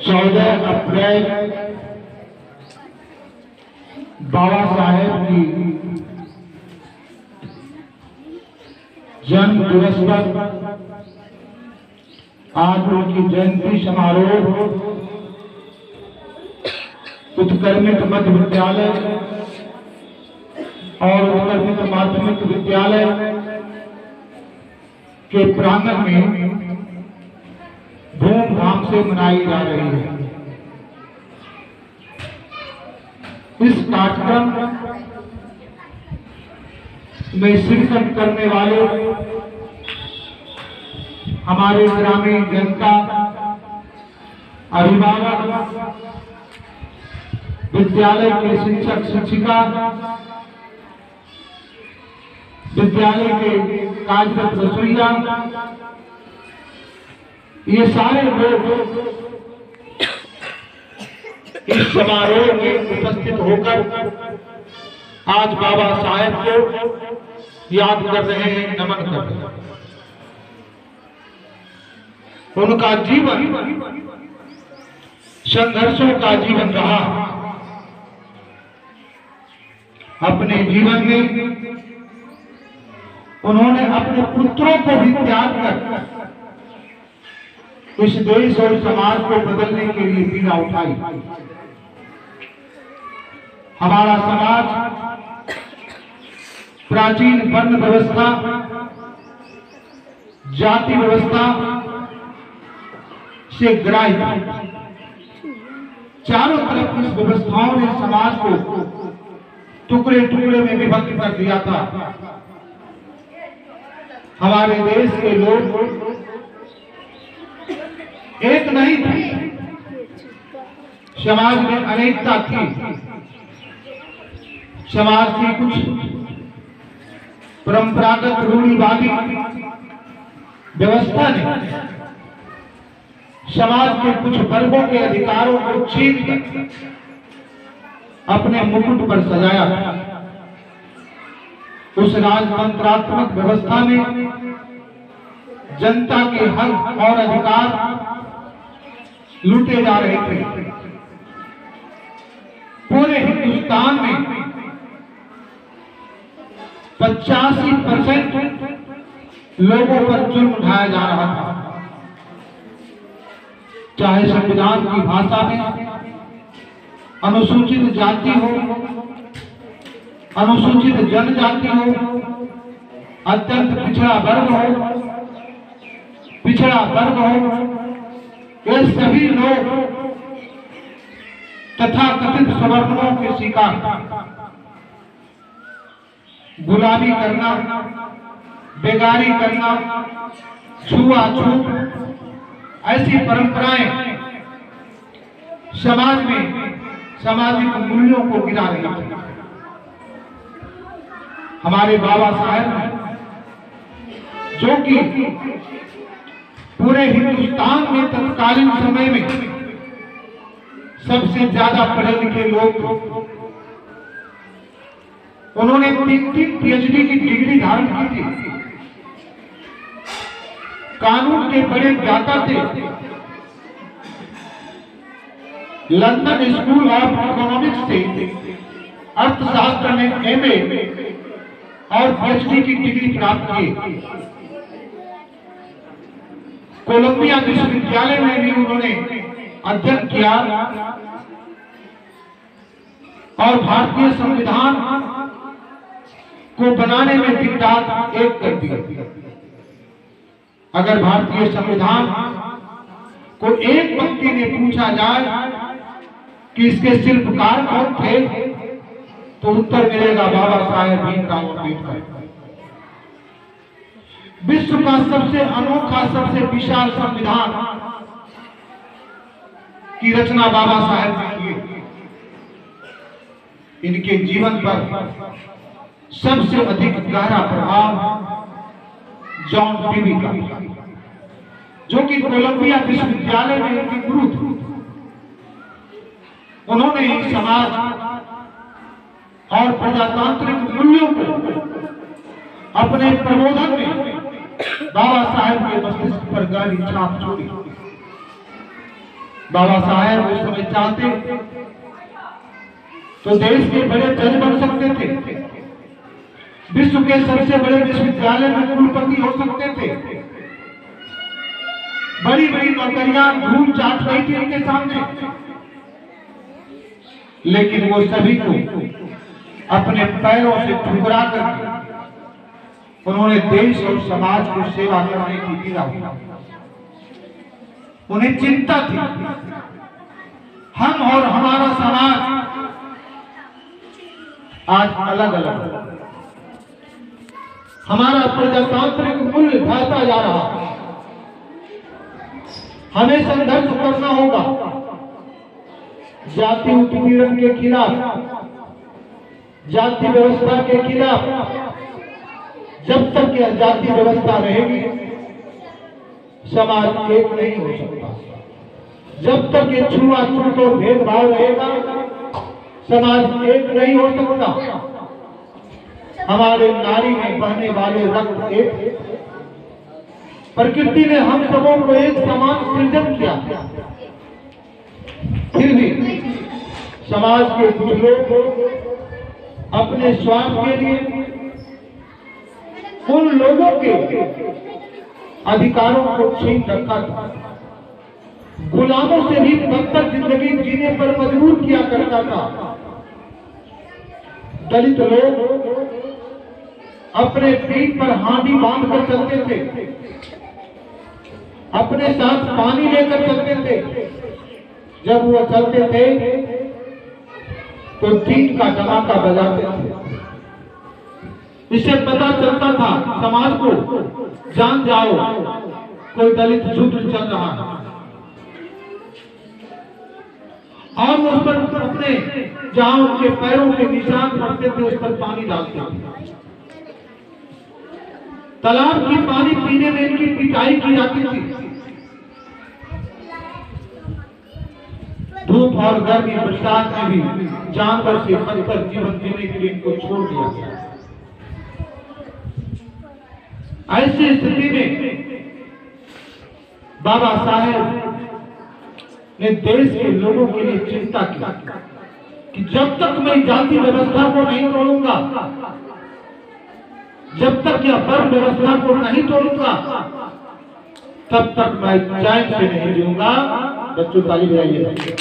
14 अप्रैल बाबा साहेब की जन्म दिवस पर आज उनकी जयंती समारोह उत्कर्मित मध्य विद्यालय और उत्कर्मित माध्यमिक विद्यालय के प्रांगण में धूमधाम से मनाई जा रही है। इस कार्यक्रम में शिरकत करने वाले हमारे ग्रामीण जनता, अभिभावक, विद्यालय के शिक्षक शिक्षिका, विद्यालय के कार्यरत रसोइया, ये सारे लोग इस समारोह में उपस्थित होकर आज बाबा साहेब को याद कर रहे हैं, नमन कर रहे हैं। उनका जीवन संघर्षों का जीवन रहा। अपने जीवन में उन्होंने अपने पुत्रों को भी त्याग कर इस देश और समाज को बदलने के लिए बीड़ा उठाई। हमारा समाज प्राचीन वर्ण व्यवस्था, जाति व्यवस्था से ग्राहित, चारों तरफ इस व्यवस्थाओं ने समाज को टुकड़े टुकड़े में विभक्त कर दिया था। हमारे देश के लोग एक नहीं थे, समाज में अनेकता थी। समाज की कुछ परंपरागत रूढ़िवादी व्यवस्था ने समाज के कुछ वर्गों के अधिकारों को छीन कर अपने मुकुट पर सजाया। उस राजतंत्रात्मक व्यवस्था में जनता के हक और अधिकार लूटे जा रहे थे। पूरे हिंदुस्तान में 85% लोगों पर जुल्म ढाया जा रहा था। चाहे संविधान की भाषा में अनुसूचित जाति हो, अनुसूचित जनजाति हो, अत्यंत पिछड़ा वर्ग हो, पिछड़ा वर्ग हो, ये सभी लोग तथाकथित सवर्णों के शिकार। गुलामी करना, बेगारी करना, छुआछूत, ऐसी परंपराएं समाज में सामाजिक मूल्यों को गिरा रही थी। हमारे बाबा साहेब जो कि पूरे हिंदुस्तान में तत्कालीन समय में सबसे ज्यादा पढ़े लिखे लोग थे, उन्होंने 3 PhD की डिग्री धारण की थी, कानून के बड़े ज्ञाता थे, लंदन स्कूल ऑफ इकोनॉमिक्स से अर्थशास्त्र में MA और PhD की डिग्री प्राप्त की। कोलंबिया विश्वविद्यालय में भी उन्होंने अध्ययन किया और भारतीय संविधान को बनाने में दिन रात एक कर दिया। अगर भारतीय संविधान को एक व्यक्ति ने पूछा जाए कि इसके शिल्पकार कौन थे, तो उत्तर मिलेगा बाबा साहेब भीमराव अम्बेडकर। विश्व का सबसे अनोखा, सबसे विशाल संविधान की रचना बाबा साहेब ने की। इनके जीवन पर सबसे अधिक गहरा प्रभाव जॉन डीवी का, जो कि कोलंबिया विश्वविद्यालय में इनके गुरु थे। उन्होंने समाज और प्रजातांत्रिक मूल्यों को अपने प्रबोधन में बाबा साहेब के मस्तिष्क पर गहरी छाप छोड़ी। बाबा साहेब उस समय चाहते तो देश के बड़े जज बन सकते थे, विश्व के सबसे बड़े विश्वविद्यालय में कुलपति हो सकते थे, बड़ी बड़ी नौकरियां धूम चाट रही थी उनके सामने, लेकिन वो सभी को अपने पैरों से ठुकरा कर उन्होंने देश और समाज को सेवा करने की पीड़ा हुई। उन्हें चिंता थी हम और हमारा समाज आज अलग अलग, हमारा प्रजातांत्रिक मूल्य ढहता जा रहा है, हमें संघर्ष करना होगा जाति उत्पीड़न के खिलाफ, जाति व्यवस्था के खिलाफ। जब तक यह जाति व्यवस्था रहेगी समाज एक नहीं हो सकता, जब तक ये छुआछूत और भेदभाव रहेगा समाज एक नहीं हो सकता। हमारे नारी में बहने वाले रक्त एक, प्रकृति ने हम सबों को एक समान सृजन किया, फिर भी समाज के कुछ लोग अपने स्वार्थ के लिए उन लोगों के अधिकारों को छीन रखा था, गुलामों से भी बदतर जिंदगी जीने पर मजबूर किया करता था। दलित लोग अपने पीठ पर हांडी बांध कर चलते थे, अपने साथ पानी लेकर चलते थे, जब वो चलते थे तो दीन का धमाका बजाते थे। इससे पता चलता था समाज को, जान जाओ कोई दलित युद्ध चल रहा है, और वो उस पर अपने जहां उनके पैरों के निशान पड़ते थे उस पर पानी डालते थे। तालाब की पानी पीने में इनकी पिटाई की जाती थी, धूप और गर्मी बरसात में भी जानवर से बदतर जीवन जीने के लिए इनको छोड़ दिया गया। ऐसी स्थिति में बाबा साहेब ने देश के लोगों के लिए चिंता की कि जब तक मैं जाति व्यवस्था को नहीं तोड़ूंगा, जब तक यह वर्ण व्यवस्था को नहीं तोड़ूंगा, तब तक मैं चैन से नहीं जीऊंगा। बच्चों ताली बजाइए।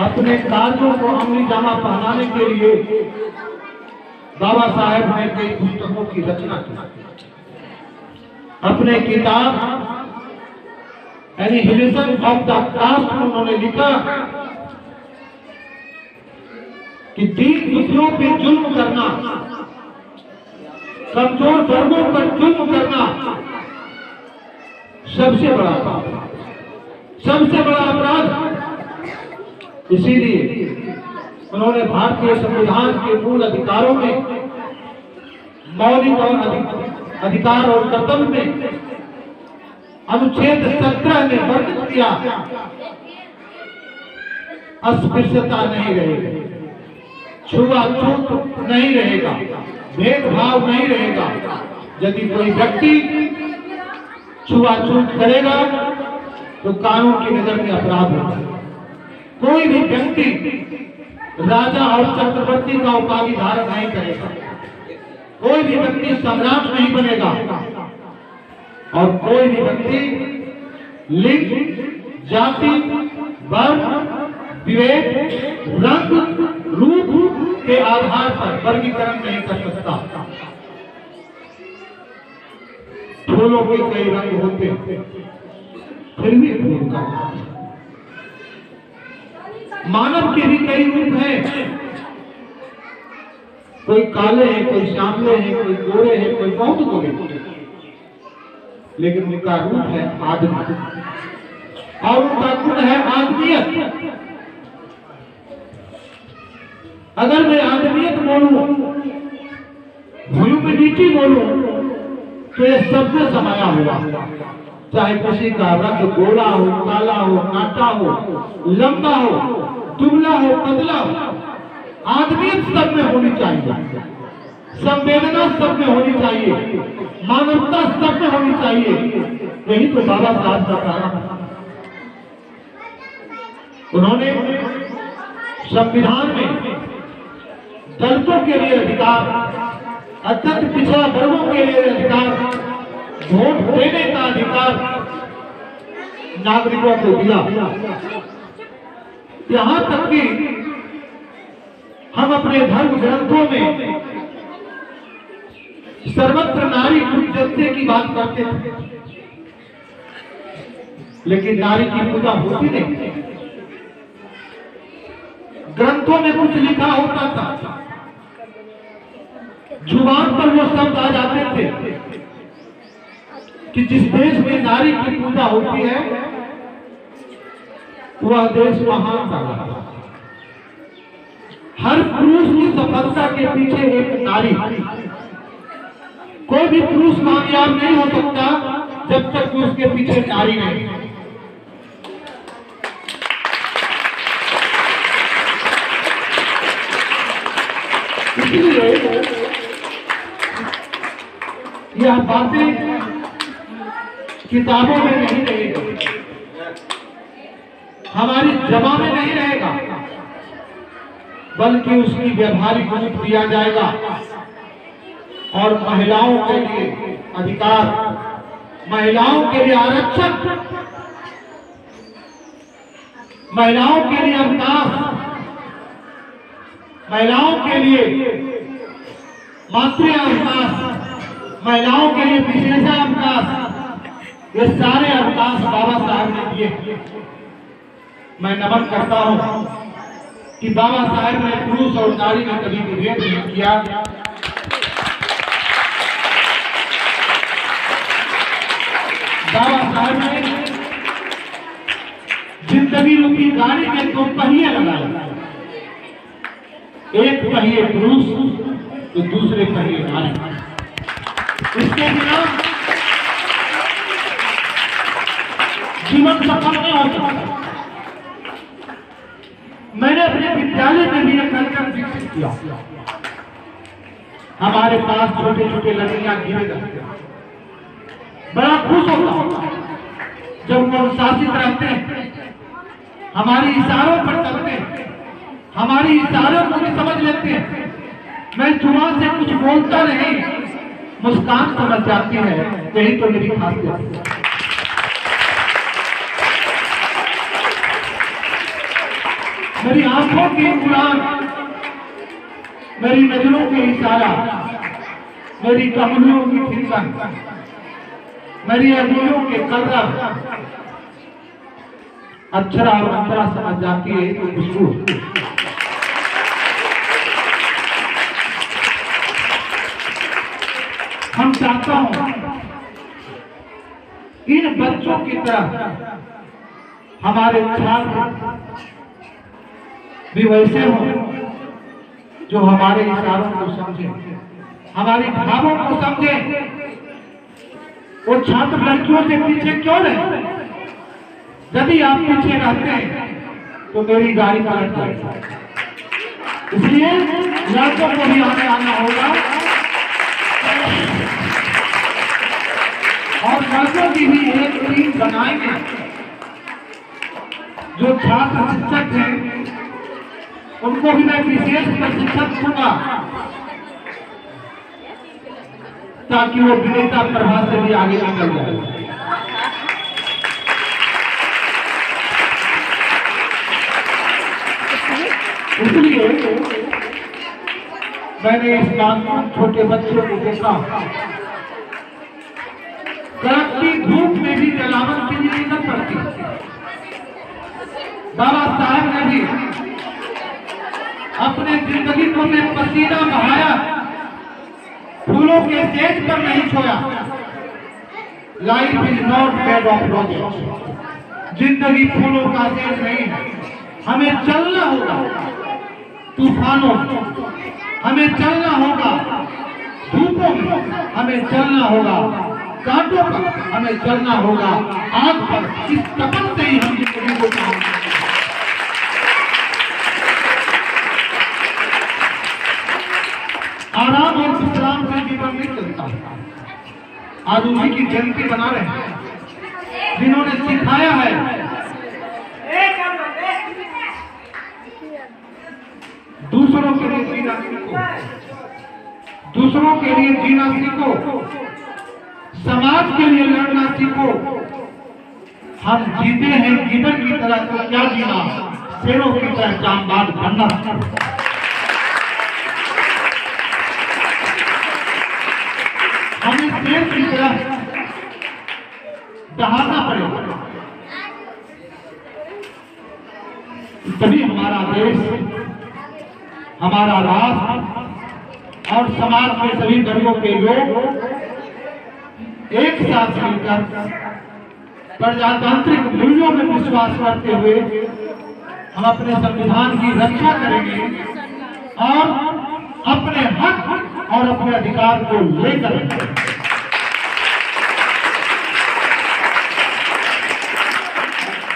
अपने कार्यों को अमली जामा पहनाने के लिए बाबा साहेब ने कई पुस्तकों की रचना की। अपने किताब एनिहिलेशन ऑफ द कास्ट में उन्होंने लिखा कि दीन दुखियों पे जुल्म करना, कमजोर वर्गों पर जुल्म करना सबसे बड़ा पाप, सबसे बड़ा अपराध। इसीलिए उन्होंने भारतीय संविधान के मूल अधिकारों में, मौलिक और अधिकार और कर्तव्य में अनुच्छेद 17 में वर्णित किया, अस्पृश्यता नहीं रहेगी, छुआछूत नहीं रहेगा, भेदभाव नहीं रहेगा। यदि कोई व्यक्ति छुआछूत करेगा तो कानून की नजर में अपराध होगा। कोई भी व्यक्ति राजा और चक्रवर्ती का उपाधि धारण नहीं करेगा, कोई भी व्यक्ति सम्राट नहीं बनेगा, और कोई भी व्यक्ति लिंग, जाति, वर्ण, विवेक, रंग, रूप के आधार पर वर्गीकरण नहीं कर सकता। फूलों के कई रंग होते हैं, फिर भी फूल का मानव के भी कई रूप हैं, कोई काले हैं, कोई श्यामले हैं, कोई गोरे हैं, कोई बहुत गोरे, लेकिन उनका रूप है आदमी और उनका गुण है आदमियत। अगर मैं आदमियत बोलूं, ह्यूमैनिटी बोलूं, तो ये सबसे समाया हुआ, चाहे किसी का रंग गोरा हो, काला हो, नाटा हो, लंबा हो, दुबला हो, पतला हो, आदमियत सब में होनी चाहिए। संवेदना सब में होनी चाहिए, मानवता सब में होनी चाहिए। यही तो बाबा साहब का प्राण है। उन्होंने संविधान में दलितों के लिए अधिकार, अत्यंत पिछड़ा वर्गों के लिए अधिकार, वोट देने का अधिकार नागरिकों को दिया। यहां तक कि हम अपने धर्म ग्रंथों में सर्वत्र नारी पूज्यते की बात करते थे, लेकिन नारी की पूजा होती नहीं। ग्रंथों में कुछ लिखा होता था, जुबान पर वो शब्द आ जाते थे कि जिस देश में नारी की पूजा होती है वह देश महान था। हर पुरुष की सफलता के पीछे एक नारी। कोई भी पुरुष कामयाब नहीं हो सकता जब तक कि उसके पीछे नारी नहीं। इसलिए यह बातें किताबों में नहीं रहेगी, हमारी जमा में नहीं रहेगा, बल्कि उसकी व्यवहारिक रूप दिया जाएगा। और महिलाओं के लिए अधिकार, महिलाओं के लिए आरक्षण, महिलाओं के लिए अवकाश, महिलाओं के लिए मातृ अवकाश, महिलाओं के लिए विशेषावकाश, ये सारे अवकाश बाबा साहब ने दिए। मैं नमन करता हूं कि बाबा साहब ने पुरुष और नारी में कभी भेद नहीं किया। बाबा साहब ने जिंदगी रूपी गाड़ी में 2 पहिए लगाए, एक पहिए पुरुष तो दूसरे पहिए नारी। इसके बिना जीवन सफल नहीं हो सकता। मैंने अपने विद्यालय में भी एक कल्चर विकसित किया। हमारे पास छोटे छोटे लड़कियां गिरे रहते हैं, बड़ा खुश होता हूं जब वो अनुशासित रहते हैं, हमारी इशारों पर चलते हैं, हमारी इशारों को भी समझ लेते हैं। मैं जुबान से कुछ बोलता नहीं, मुस्कान समझ जाती है। यही तो मेरी खासियत है। मेरी आंखों की उड़ान, मेरी नजरों के इशारा, मेरी कमरियों की थिरकन, मेरी अंगुलियों के कलरव अक्षरा और अंतरा समझ जाती है तो खुशबू। हम चाहता हूं इन बच्चों की तरह हमारे छात्र भी वैसे हों जो हमारे इशारों को समझे, हमारी भावों को समझे। वो छात्र लड़कियों से पीछे क्यों रहे? यदि आप पीछे रहते हैं तो मेरी गाड़ी पलट जाएगी। इसलिए लड़कों को भी आगे आना होगा और लड़कों की भी एक टीम बनाएंगे। जो छात्र शिक्षक हैं उनको भी मैं विशेष प्रशिक्षण दूंगा ताकि वो विनेता प्रभाव से भी आगे निकल जाए। इसलिए मैंने इस नाम छोटे बच्चों को देखा, कड़कती धूप में भी जलावन की नहीं पड़ती। बाबा साहब ने भी अपने जिंदगी को में पसीना बहाया, फूलों के तेज पर नहीं छोड़ा। Life is not made of roses. जिंदगी फूलों का तेज नहीं है। हमें चलना होगा तूफानों में, हमें चलना होगा धूपों में, हमें चलना होगा कांटों पर, हमें चलना होगा आग पर। इस तपन से ही हम जिंदगी को पाएंगे। आराम और विश्राम से जीवन नहीं चलता। आज उन्हीं की जयंती बना रहे हैं जिन्होंने सिखाया है दूसरों के लिए जीना सीखो, दूसरों के लिए जीना सीखो, समाज के लिए लड़ना सीखो। हम जीते हैं गिदड़ की तरह, तो क्या जीना, शेरों की तरह जांबाज बनना। हमें शेर की तरह दहाड़ना पड़ेगा, तभी हमारा देश, हमारा राष्ट्र और समाज के सभी वर्गों के लोग एक साथ मिलकर प्रजातांत्रिक मूल्यों में विश्वास करते हुए हम अपने संविधान की रक्षा करेंगे और अपने हक और अपने अधिकार को लेकर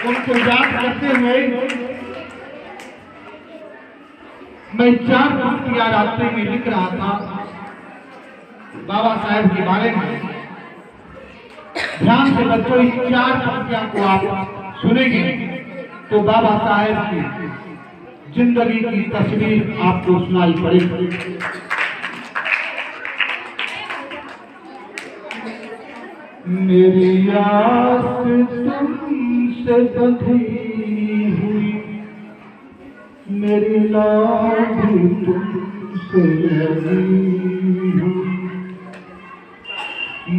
उनको याद करते हुए मैं 4 पंक्तियां रास्ते में लिख रहा था बाबा साहेब के बारे में। ध्यान से बच्चों, इस 4 पंक्तियों को आप सुनेंगे तो बाबा साहेब की जिंदगी की तस्वीर आपको सुनाई पड़ेगी। मेरी आस तुमसे बंधी हुई, मेरी लाज तुमसे लगी हुई,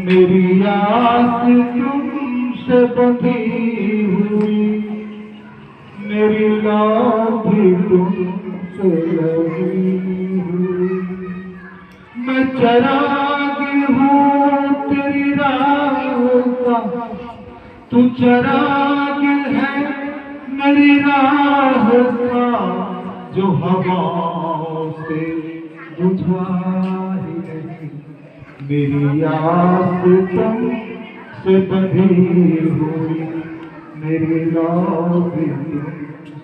मेरी आस तुमसे बंधी हुई, मेरी लाज तुमसे लगी हुई। मैं चराग हूँ तेरी राह का, तू चराग है मेरी राह का, जो हवाओं से बुझा ही नहीं। मेरी आस तुमसे बंधी हुई, मेरी लाज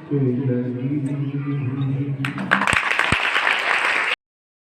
तुमसे लगी हुई।